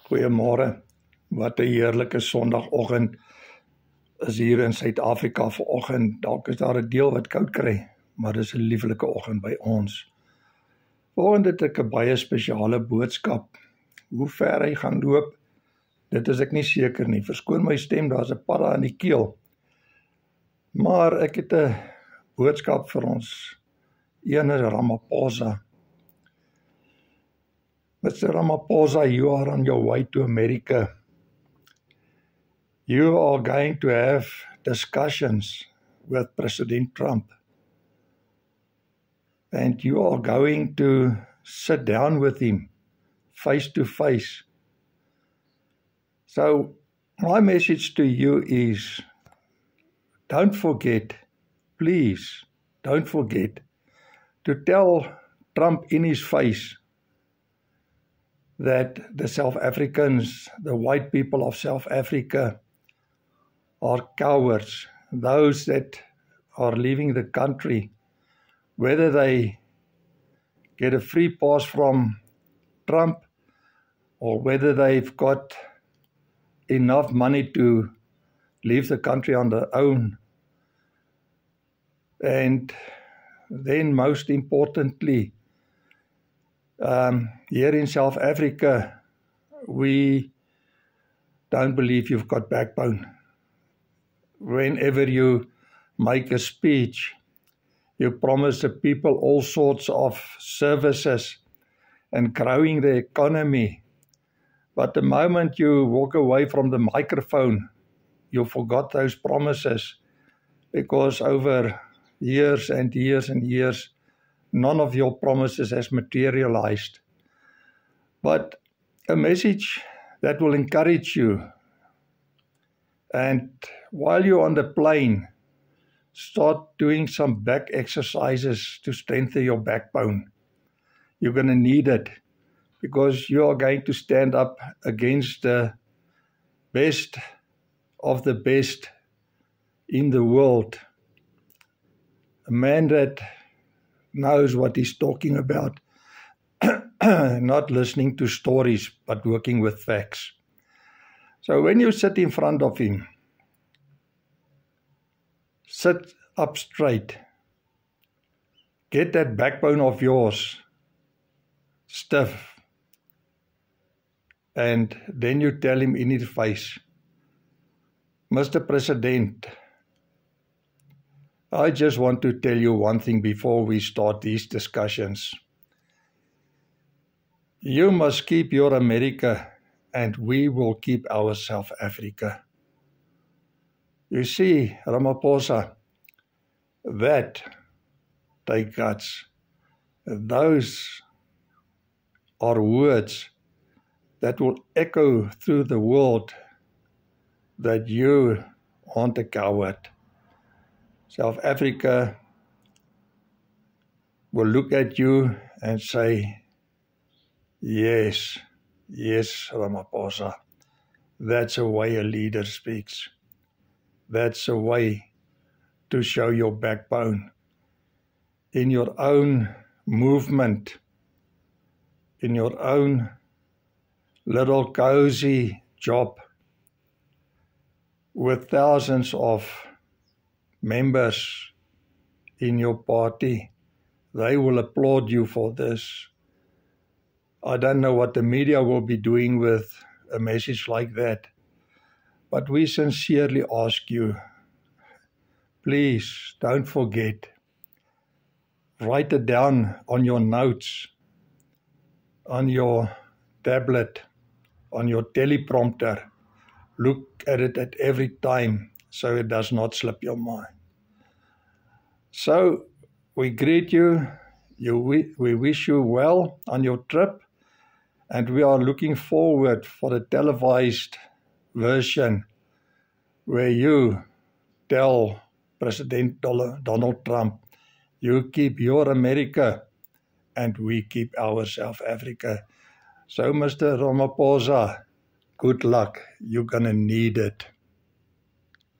Goeiemôre. Wat 'n heerlike Sondagoggend is hier in Suid-Afrika vanoggend. Dalk is daar 'n deel wat koud kry, maar dis 'n lieflike oggend by ons. Vanoggend het ek 'n baie spesiale boodskap. Hoe ver hy gaan loop, dit is ek nie seker nie. Verskoon my stem, daar's 'n padda in die keel. Maar ek het 'n boodskap vir ons ene Ramaphosa. Mr. Ramaphosa, you are on your way to America. You are going to have discussions with President Trump. And you are going to sit down with him face to face. So my message to you is, don't forget, please, don't forget to tell Trump in his face that the South Africans, the white people of South Africa, are cowards. Those that are leaving the country, whether they get a free pass from Trump or whether they've got enough money to leave the country on their own. And then most importantly, here in South Africa, we don't believe you've got backbone. Whenever you make a speech, you promise the people all sorts of services and growing the economy. But the moment you walk away from the microphone, you forgot those promises, because over years and years and years, none of your promises has materialized. But a message that will encourage you. And while you're on the plane, start doing some back exercises to strengthen your backbone. You're going to need it, because you are going to stand up against the best of the best in the world. A man that knows what he's talking about, not listening to stories, but working with facts. So when you sit in front of him, sit up straight. Get that backbone of yours stiff. And then you tell him in his face, Mr. President, I just want to tell you one thing before we start these discussions. You must keep your America and we will keep our South Africa. You see, Ramaphosa, that take guts. Those are words that will echo through the world that you aren't a coward. South Africa will look at you and say, yes, yes, Ramaphosa, that's a way a leader speaks. That's a way to show your backbone in your own movement, in your own little cozy job with thousands of members in your party. They will applaud you for this. I don't know what the media will be doing with a message like that, but we sincerely ask you, please don't forget. Write it down on your notes, on your tablet, on your teleprompter. Look at it at every time so it does not slip your mind. So we greet you. We wish you well on your trip, and we are looking forward for the televised version where you tell President Donald Trump, you keep your America and we keep our South Africa. So, Mr. Ramaphosa, good luck. You're going to need it.